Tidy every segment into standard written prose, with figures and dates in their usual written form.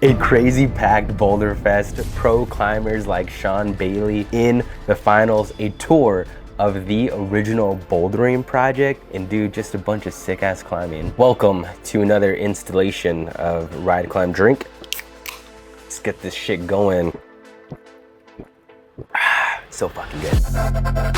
A crazy packed Boulderfest, pro climbers like Sean Bailey in the finals, a tour of the original Bouldering Project, and dude, just a bunch of sick ass climbing. Welcome to another installation of Ride, Climb, Drink. Let's get this shit going. So fucking good.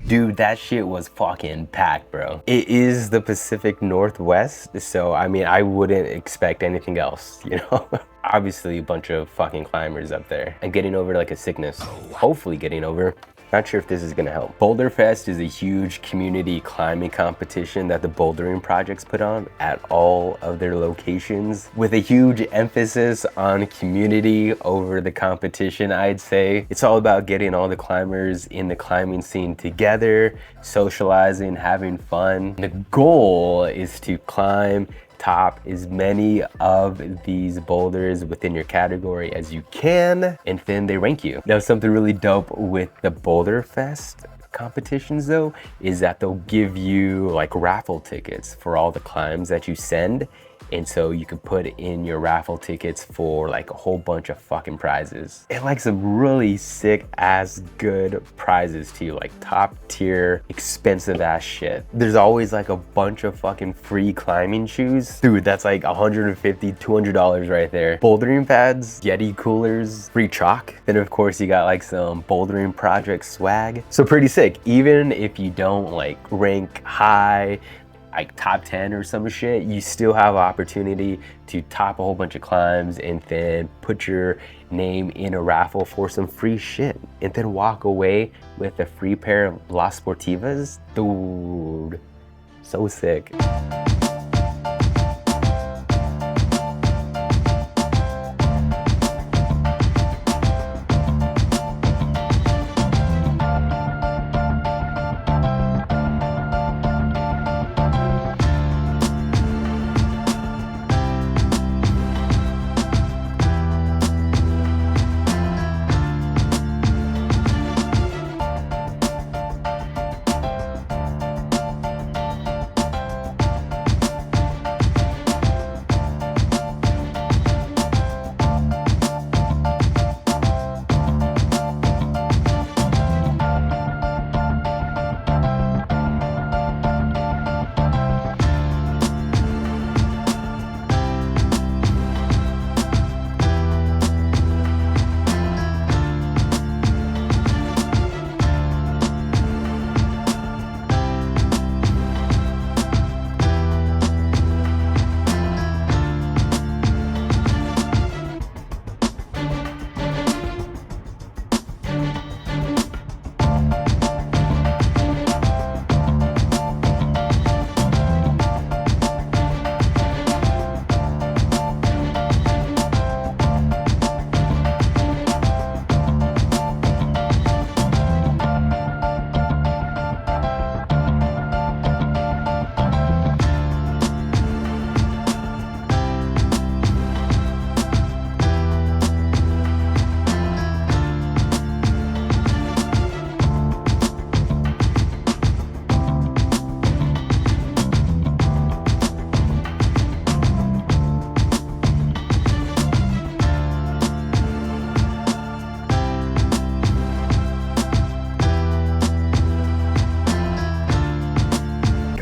Dude, that shit was fucking packed, bro. It is the Pacific Northwest, so I mean, I wouldn't expect anything else, you know? Obviously, a bunch of fucking climbers up there and getting over like a sickness. Hopefully getting over. Not sure if this is gonna help. Boulderfest is a huge community climbing competition that the Bouldering Projects put on at all of their locations, with a huge emphasis on community over the competition, I'd say. It's all about getting all the climbers in the climbing scene together, socializing, having fun. The goal is to climb top as many of these boulders within your category as you can, and then they rank you. Now, something really dope with the Boulderfest competitions though is that they'll give you like raffle tickets for all the climbs that you send, and so you can put in your raffle tickets for like a whole bunch of fucking prizes, and like some really sick ass good prizes too, like top tier expensive ass shit. There's always like a bunch of fucking free climbing shoes. Dude, that's like $150, $200 right there. Bouldering pads, Yeti coolers, free chalk. Then of course you got like some Bouldering Project swag. So pretty sick. Even if you don't like rank high, like top 10 or some shit, you still have an opportunity to top a whole bunch of climbs and then put your name in a raffle for some free shit, and then walk away with a free pair of Las Sportivas. Dude, so sick.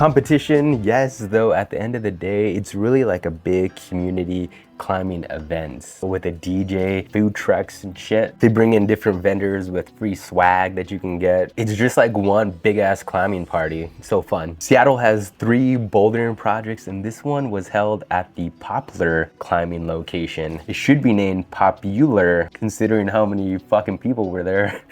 Competition, yes, though at the end of the day, it's really like a big community climbing event with a DJ, food trucks and shit. They bring in different vendors with free swag that you can get. It's just like one big ass climbing party. So fun. Seattle has 3 bouldering projects, and this one was held at the Poplar climbing location. It should be named Popular considering how many fucking people were there.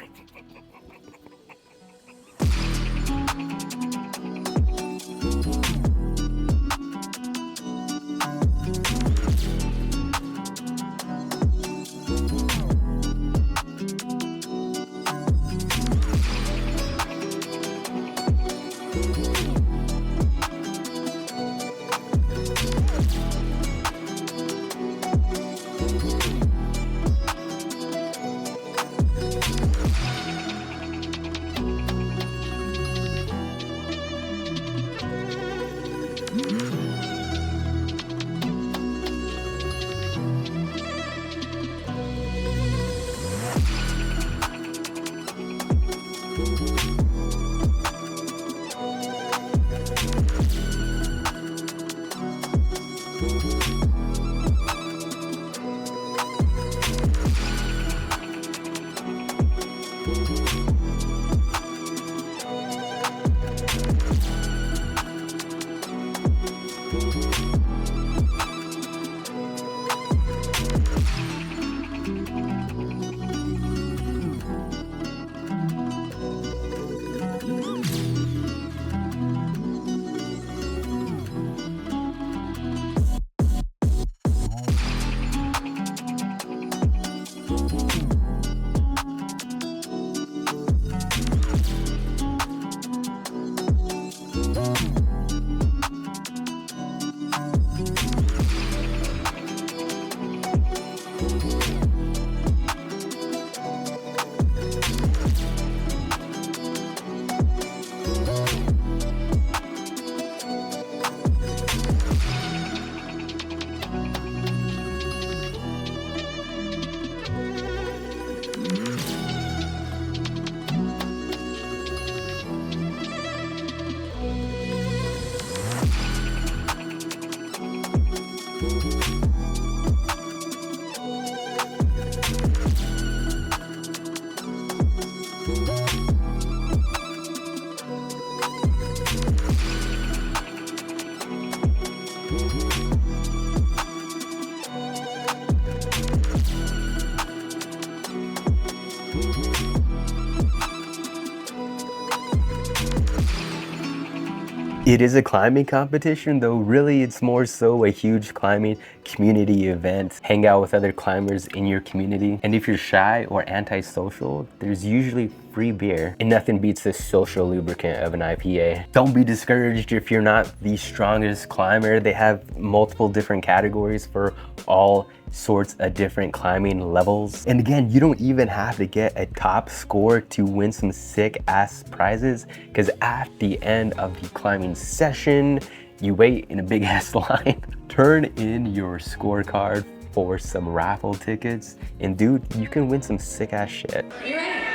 It is a climbing competition, though really it's more so a huge climbing community event. Hang out with other climbers in your community. And if you're shy or antisocial, there's usually free beer. And nothing beats the social lubricant of an IPA. Don't be discouraged if you're not the strongest climber. They have multiple different categories for all sorts of different climbing levels. And again, you don't even have to get a top score to win some sick ass prizes, because at the end of the climbing session, you wait in a big ass line. Turn in your scorecard for some raffle tickets, and dude, you can win some sick ass shit. You ready?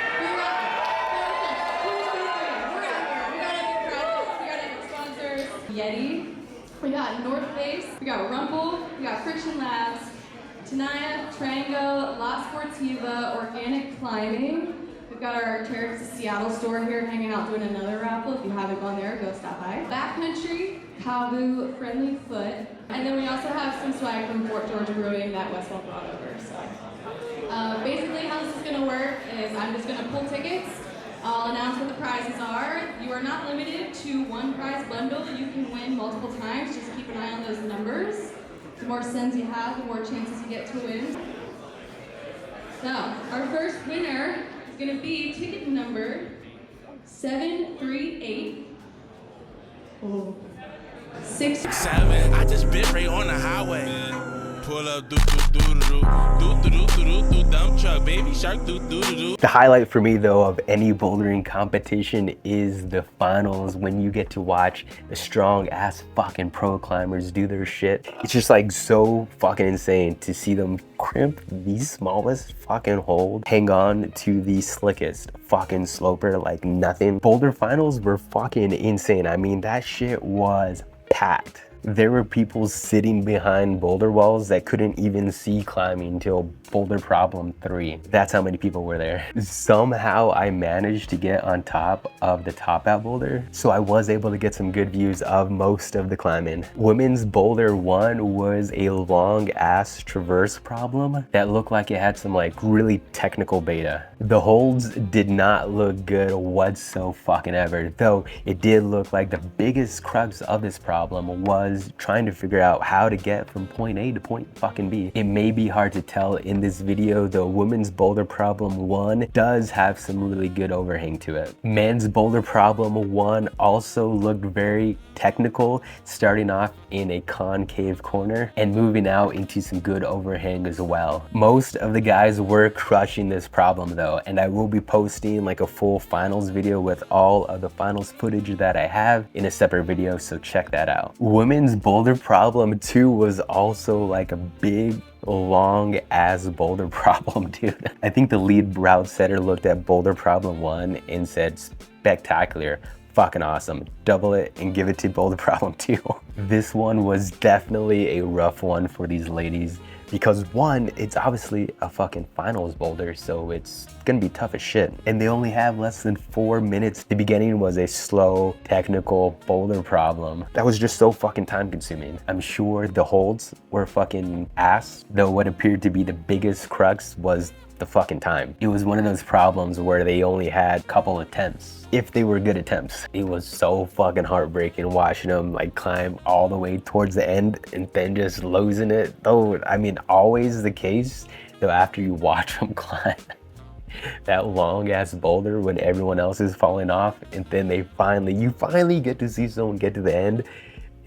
Yeti, we got North Face, we got Rumble, we got Friction Labs, Tenaya, Trango, La Sportiva, Organic Climbing. We've got our Terrace Seattle store here hanging out doing another raffle. If you haven't gone there, go stop by. Backcountry, Kavu, Friendly Foot. And then we also have some swag from Fort George Brewing that Westfall brought over. So basically how this is gonna work is I'm just gonna pull tickets. I'll announce what the prizes are. You are not limited to one prize bundle. You can win multiple times. Just keep an eye on those numbers. The more sends you have, the more chances you get to win. So, our first winner is going to be ticket number 738. Oh. 6. 7. I just bit right on the highway. pull up, do do do do do do do do dump truck, baby shark, do do do. The highlight for me though of any bouldering competition is the finals, when you get to watch the strong ass fucking pro climbers do their shit. It's just like so fucking insane to see them crimp the smallest fucking hold, hang on to the slickest fucking sloper like nothing. Boulder finals were fucking insane. I mean, that shit was packed. There were people sitting behind boulder walls that couldn't even see climbing till Boulder Problem 3. That's how many people were there. Somehow I managed to get on top of the top out boulder, so I was able to get some good views of most of the climbing. Women's Boulder 1 was a long ass traverse problem that looked like it had some like really technical beta. The holds did not look good whatsoever, though it did look like the biggest crux of this problem was trying to figure out how to get from point A to point fucking B. It may be hard to tell in this video, though Women's Boulder Problem 1 does have some really good overhang to it. Men's Boulder Problem 1 also looked very technical, starting off in a concave corner and moving out into some good overhang as well. Most of the guys were crushing this problem though, and I will be posting like a full finals video with all of the finals footage that I have in a separate video, so check that out. Women's Boulder Problem 2 was also like a big long ass boulder problem, dude. I think the lead route setter looked at Boulder Problem 1 and said, spectacular, fucking awesome, double it and give it to Boulder Problem 2. This one was definitely a rough one for these ladies because one, it's obviously a fucking finals boulder, so it's gonna be tough as shit. And they only have less than 4 minutes. The beginning was a slow, technical boulder problem that was just so fucking time consuming. I'm sure the holds were fucking ass, though what appeared to be the biggest crux was the fucking time. It was one of those problems where they only had a couple attempts, if they were good attempts. It was so fucking heartbreaking watching them like climb all the way towards the end and then just losing it. Though, I mean, always the case, though, after you watch them climb that long ass boulder when everyone else is falling off, and then you finally get to see someone get to the end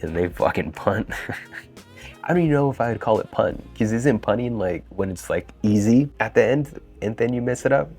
and they fucking punt. I don't even know if I would call it punt, because isn't punting like when it's like easy at the end and then you mess it up?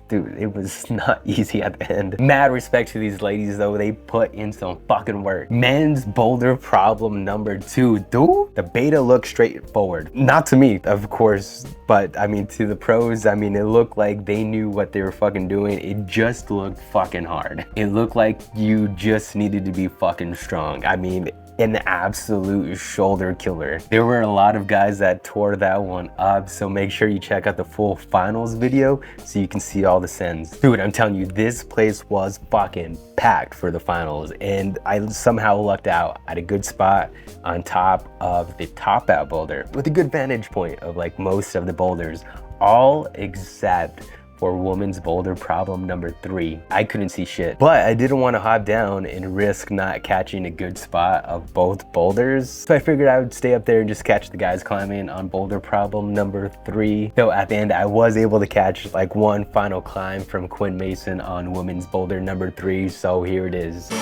Dude, it was not easy at the end. Mad respect to these ladies though, they put in some fucking work. Men's Boulder Problem number 2, dude, the beta looked straightforward. Not to me, of course, but I mean to the pros, I mean it looked like they knew what they were fucking doing. It just looked fucking hard. It looked like you just needed to be fucking strong. I mean, an absolute shoulder killer. There were a lot of guys that tore that one up, so make sure you check out the full finals video so you can see all the sends. Dude, I'm telling you, this place was fucking packed for the finals, and I somehow lucked out at a good spot on top of the top out boulder with a good vantage point of like most of the boulders, all except for Women's Boulder Problem number 3. I couldn't see shit, but I didn't want to hop down and risk not catching a good spot of both boulders. So I figured I would stay up there and just catch the guys climbing on Boulder Problem number 3. Though at the end, I was able to catch like one final climb from Quinn Mason on Women's Boulder number 3. So here it is. You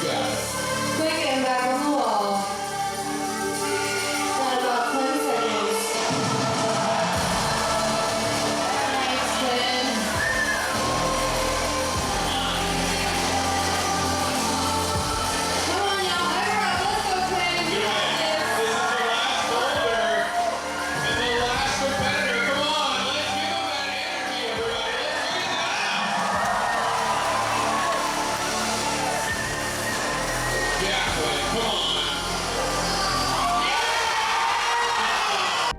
got it. Quick and back on the wall. Got about 20 seconds. Nice, Quinn. Come on, y'all. Hurry up. Let's go, Quinn. You got this. This is the last boulder and the last competitor. Come on, let's give them that energy, everybody. Let's figure that out. Yeah, Quinn, come on.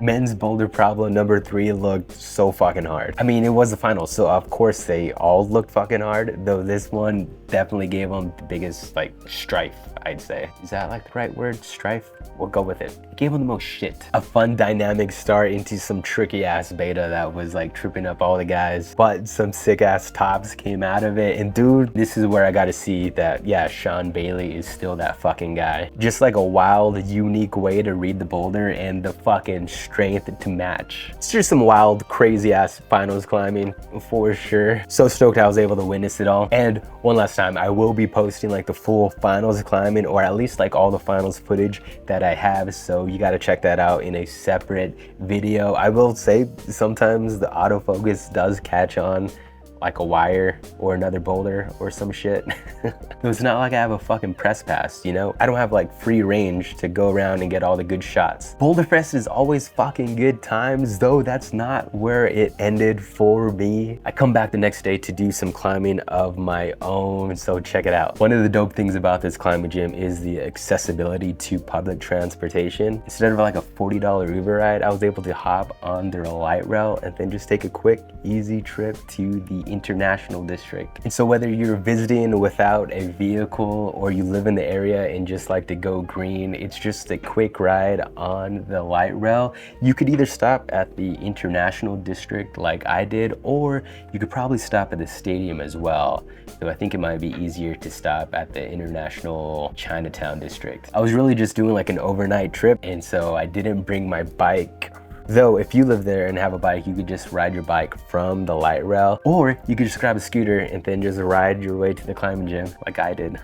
Men's Boulder Problem number 3 looked so fucking hard. I mean, it was the final, so of course they all looked fucking hard, though this one definitely gave them the biggest like strife, I'd say. Is that like the right word? Strife? We'll go with it. It gave them the most shit. A fun dynamic start into some tricky ass beta that was like tripping up all the guys, but some sick ass tops came out of it. And dude, this is where I got to see that, yeah, Sean Bailey is still that fucking guy. Just like a wild, unique way to read the boulder and the fucking strength to match. It's just some wild, crazy ass finals climbing for sure. So stoked I was able to witness it all. And one last time, time, I will be posting like the full finals climbing, or at least like all the finals footage that I have. So you got to check that out in a separate video. I will say sometimes the autofocus does catch on like a wire or another boulder or some shit. It's not like I have a fucking press pass, you know? I don't have like free range to go around and get all the good shots. Boulderfest is always fucking good times, though that's not where it ended for me. I come back the next day to do some climbing of my own, so check it out. One of the dope things about this climbing gym is the accessibility to public transportation. Instead of like a $40 Uber ride, I was able to hop on their light rail and then just take a quick, easy trip to the International District. And so whether you're visiting without a vehicle or you live in the area and just like to go green, it's just a quick ride on the light rail. You could either stop at the International District like I did, or you could probably stop at the stadium as well. So I think it might be easier to stop at the International Chinatown District. I was really just doing like an overnight trip, and so I didn't bring my bike. Though if you live there and have a bike, you could just ride your bike from the light rail, or you could just grab a scooter and then just ride your way to the climbing gym like I did.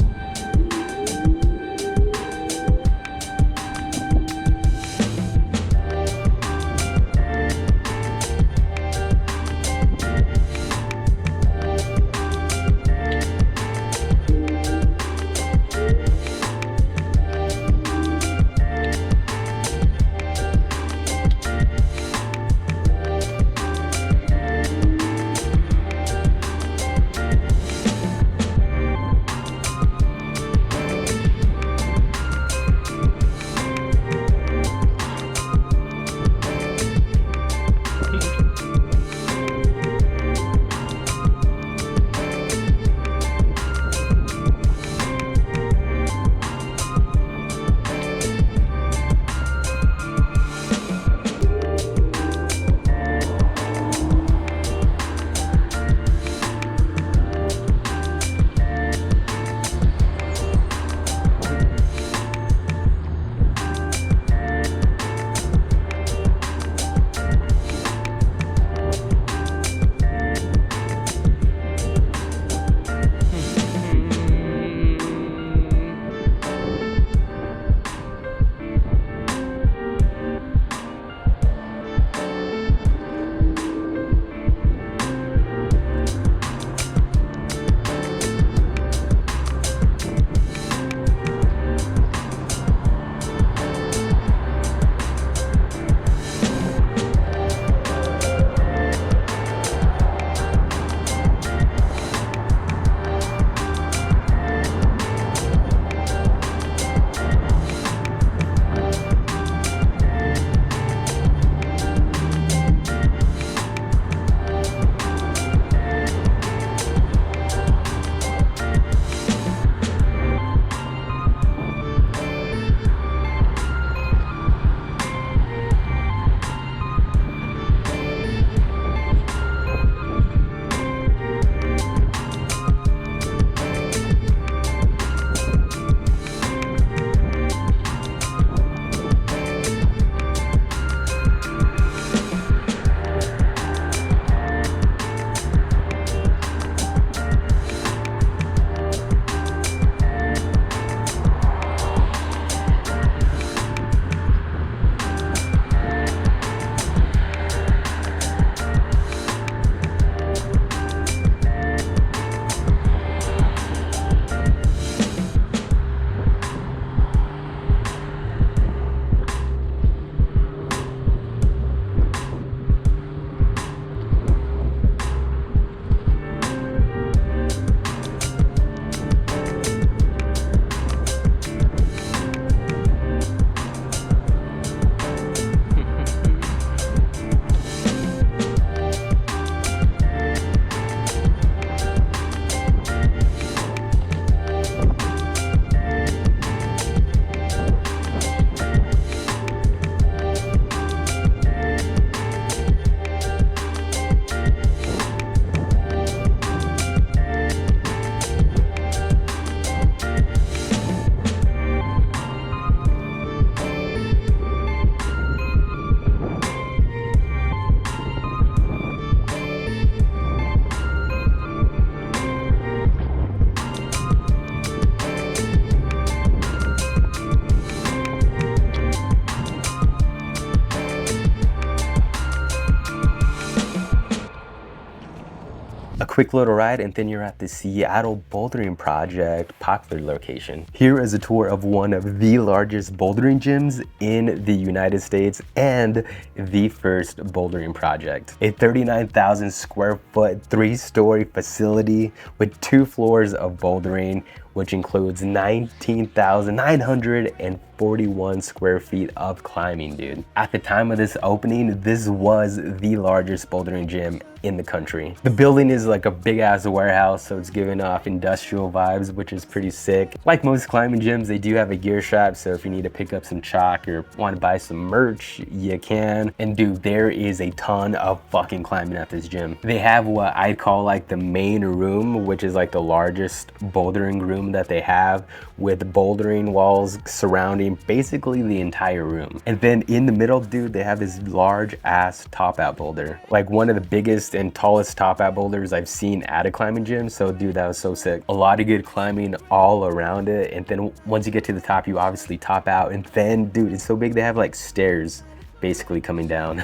quick little ride, and then you're at the Seattle Bouldering Project Poplar location. Here is a tour of one of the largest bouldering gyms in the United States and the first bouldering project. A 39,000 square foot, 3-story facility with 2 floors of bouldering, which includes 19,941 square feet of climbing, dude. At the time of this opening, this was the largest bouldering gym in the country. The building is like a big ass warehouse, so it's giving off industrial vibes, which is pretty sick. Like most climbing gyms, they do have a gear shop, so if you need to pick up some chalk or want to buy some merch, you can. And dude, there is a ton of fucking climbing at this gym. They have what I'd call like the main room, which is like the largest bouldering room that they have, with bouldering walls surrounding basically the entire room. And then in the middle, dude, they have this large ass top out boulder, like one of the biggest and tallest top out boulders I've seen at a climbing gym. So dude, that was so sick. A lot of good climbing all around it. And then once you get to the top, you obviously top out, and then dude, it's so big they have like stairs basically coming down.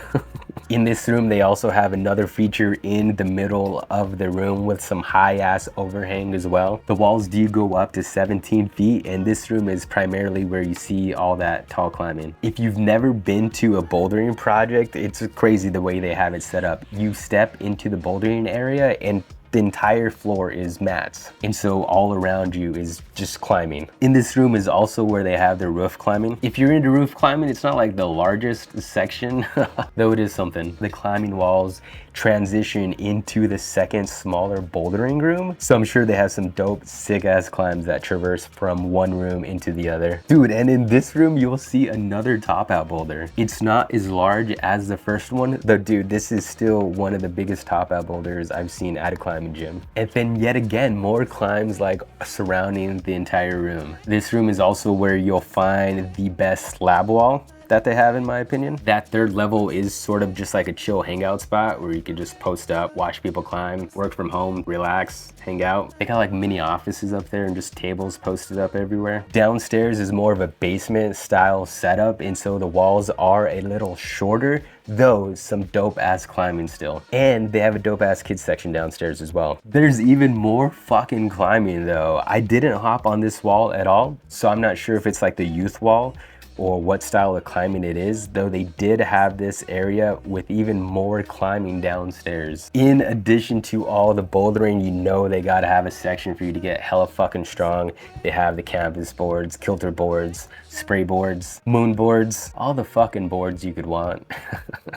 In this room, they also have another feature in the middle of the room with some high ass overhang as well. The walls do go up to 17 feet, and this room is primarily where you see all that tall climbing. If you've never been to a bouldering project, it's crazy the way they have it set up. You step into the bouldering area and the entire floor is mats, and so all around you is just climbing. In this room is also where they have their roof climbing. If you're into roof climbing, it's not like the largest section, though it is something. The climbing walls transition into the second smaller bouldering room, so I'm sure they have some dope sick ass climbs that traverse from one room into the other. Dude, and in this room you'll see another top out boulder. It's not as large as the first one, though dude, this is still one of the biggest top out boulders I've seen at a climbing gym. And then yet again, more climbs like surrounding the entire room. This room is also where you'll find the best slab wall that they have, in my opinion. That third level is sort of just like a chill hangout spot where you could just post up, watch people climb, work from home, relax, hang out. They got like mini offices up there and just tables posted up everywhere. Downstairs is more of a basement style setup, and so the walls are a little shorter, though some dope ass climbing still. And they have a dope ass kids section downstairs as well. There's even more fucking climbing though. I didn't hop on this wall at all, so I'm not sure if it's like the youth wall or what style of climbing it is, though they did have this area with even more climbing downstairs. In addition to all the bouldering, you know they gotta have a section for you to get hella fucking strong. They have the canvas boards, kilter boards, spray boards, moon boards, all the fucking boards you could want.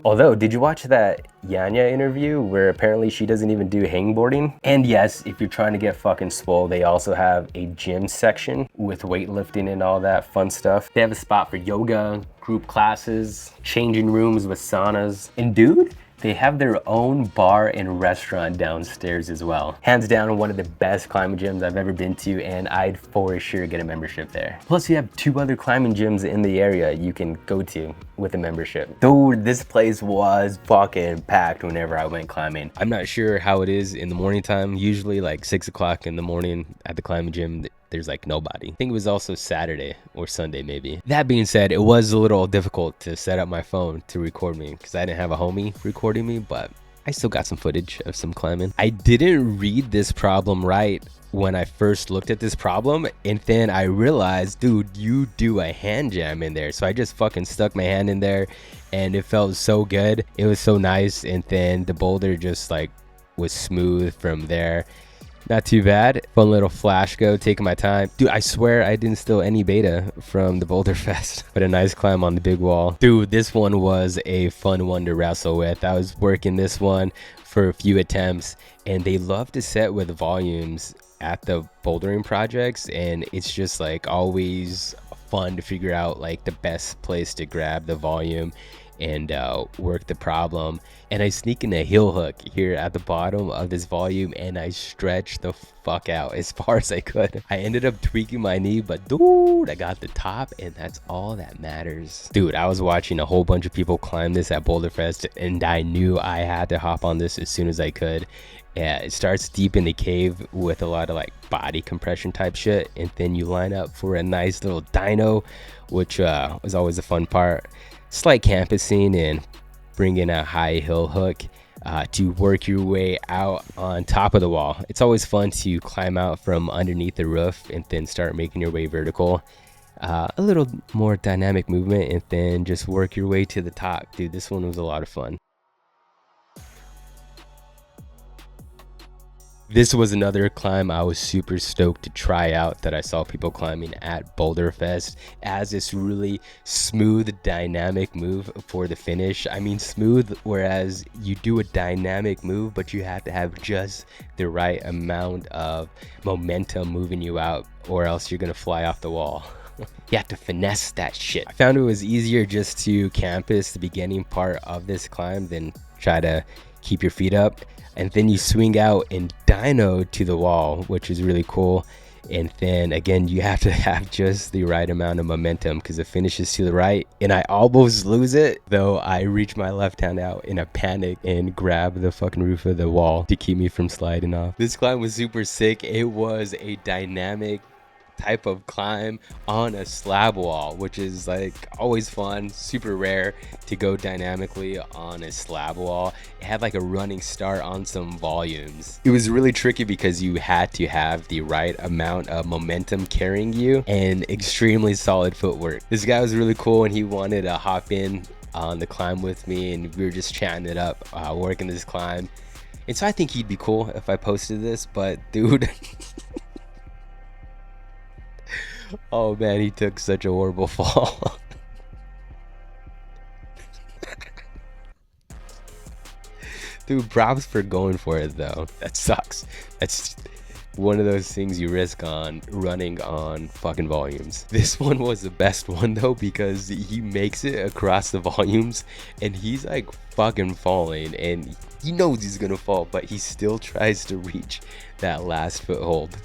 Although, did you watch that Yanya interview where apparently she doesn't even do hangboarding? And yes, if you're trying to get fucking swole, they also have a gym section with weightlifting and all that fun stuff. They have a spot for yoga, group classes, changing rooms with saunas, and dude, they have their own bar and restaurant downstairs as well. Hands down, one of the best climbing gyms I've ever been to, and I'd for sure get a membership there. Plus, you have 2 other climbing gyms in the area you can go to with a membership. Dude, this place was fucking packed whenever I went climbing. I'm not sure how it is in the morning time. Usually like 6 o'clock in the morning at the climbing gym, there's like nobody. I think it was also Saturday or Sunday maybe. That being said, it was a little difficult to set up my phone to record me because I didn't have a homie recording me, but I still got some footage of some climbing. I didn't read this problem right when I first looked at this problem, and then I realized, dude, you do a hand jam in there. So I just fucking stuck my hand in there and it felt so good. It was so nice, and then the boulder just like was smooth from there. Not too bad. Fun little flash go, taking my time. Dude, I swear I didn't steal any beta from the Boulderfest, but a nice climb on the big wall. Dude, this one was a fun one to wrestle with. I was working this one for a few attempts, and they love to set with volumes at the bouldering projects, and it's just like always fun to figure out like the best place to grab the volume and work the problem. And I sneak in a heel hook here at the bottom of this volume, and I stretch the fuck out as far as I could. I ended up tweaking my knee, but dude, I got the top, and that's all that matters. Dude, I was watching a whole bunch of people climb this at Boulderfest, and I knew I had to hop on this as soon as I could. Yeah, it starts deep in the cave with a lot of like body compression type shit, and then you line up for a nice little dyno, which was always a fun part. Slight campusing and bringing a high hill hook. to work your way out on top of the wall. It's always fun to climb out from underneath the roof and then start making your way vertical. A little more dynamic movement and then just work your way to the top. Dude, this one was a lot of fun. This was another climb I was super stoked to try out that I saw people climbing at Boulderfest, as this really smooth dynamic move for the finish. I mean smooth, whereas you do a dynamic move, but you have to have just the right amount of momentum moving you out, or else you're gonna fly off the wall. You have to finesse that shit. I found it was easier just to campus the beginning part of this climb than try to keep your feet up. And then you swing out and dyno to the wall, which is really cool. And then again, you have to have just the right amount of momentum because the finish is to the right. And I almost lose it, though I reach my left hand out in a panic and grab the fucking roof of the wall to keep me from sliding off. This climb was super sick. It was a dynamic type of climb on a slab wall, which is like always fun, super rare to go dynamically on a slab wall. It had like a running start on some volumes. It was really tricky because you had to have the right amount of momentum carrying you and extremely solid footwork. This guy was really cool and he wanted to hop in on the climb with me, and we were just chatting it up, working this climb. And so I think he'd be cool if I posted this, but dude oh man, he took such a horrible fall. Dude, props for going for it though. That sucks. That's one of those things you risk on running on fucking volumes. This one was the best one though, because he makes it across the volumes and he's like fucking falling and he knows he's gonna fall, but he still tries to reach that last foothold.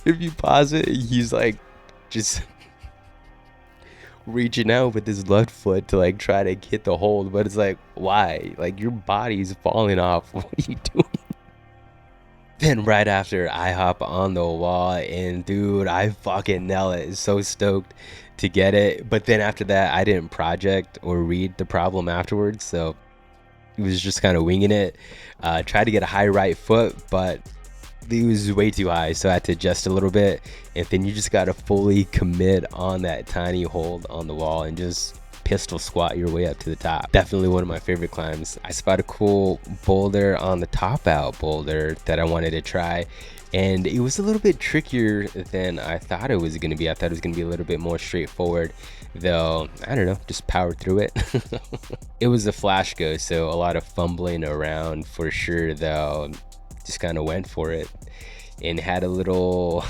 If you pause it, he's like just reaching out with his left foot to like try to hit the hold, but it's like, why? Like, your body's falling off. What are you doing? Then right after, I hop on the wall and dude, I fucking nail it. So stoked to get it. But then after that, I didn't project or read the problem afterwards, so it was just kind of winging it. Tried to get a high right foot, but it was way too high, so I had to adjust a little bit. And then you just got to fully commit on that tiny hold on the wall and just pistol squat your way up to the top. Definitely one of my favorite climbs. I spotted a cool boulder on the top out boulder that I wanted to try, and it was a little bit trickier than I thought it was going to be. I thought it was going to be a little bit more straightforward, though. I don't know, just powered through it. It was a flash go, so a lot of fumbling around for sure, though. Just kind of went for it and had a little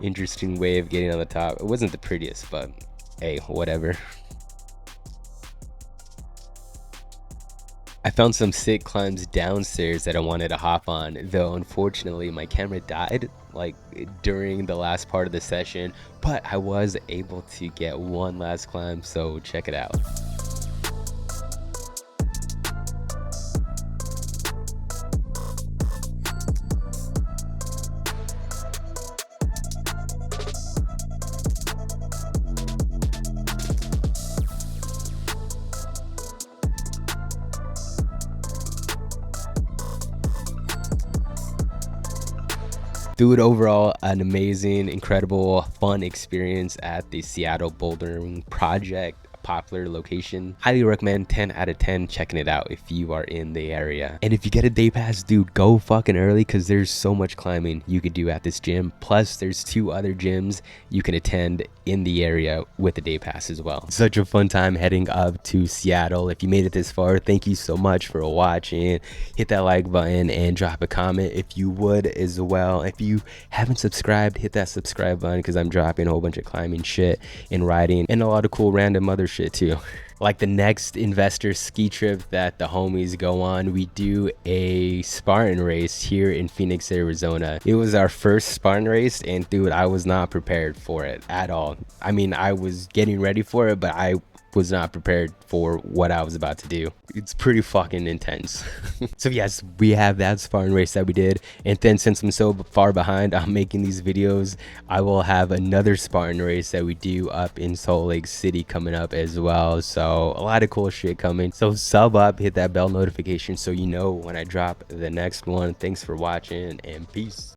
interesting way of getting on the top. It wasn't the prettiest, but hey, whatever. I found some sick climbs downstairs that I wanted to hop on, though unfortunately my camera died like during the last part of the session, but I was able to get one last climb, so check it out. Dude, overall, an amazing, incredible, fun experience at the Seattle Bouldering Project, Poplar location. Highly recommend, 10 out of 10 checking it out if you are in the area. And if you get a day pass, dude, go fucking early because there's so much climbing you could do at this gym. Plus, there's 2 other gyms you can attend in the area with a day pass as well. Such a fun time heading up to Seattle. If you made it this far, thank you so much for watching. Hit that like button and drop a comment if you would as well. If you haven't subscribed, hit that subscribe button because I'm dropping a whole bunch of climbing shit and riding and a lot of cool random other shit too. Like the next investor ski trip that the homies go on, we do a Spartan race here in Phoenix, Arizona. It was our first Spartan race, and dude, I was not prepared for it at all. I mean, I was getting ready for it, but I was not prepared for what I was about to do. It's pretty fucking intense. So yes, we have that sparring race that we did, and then since I'm so far behind on making these videos, I will have another sparring race that we do up in Salt Lake City coming up as well. So a lot of cool shit coming. So sub up, hit that bell notification so you know when I drop the next one. Thanks for watching, and peace.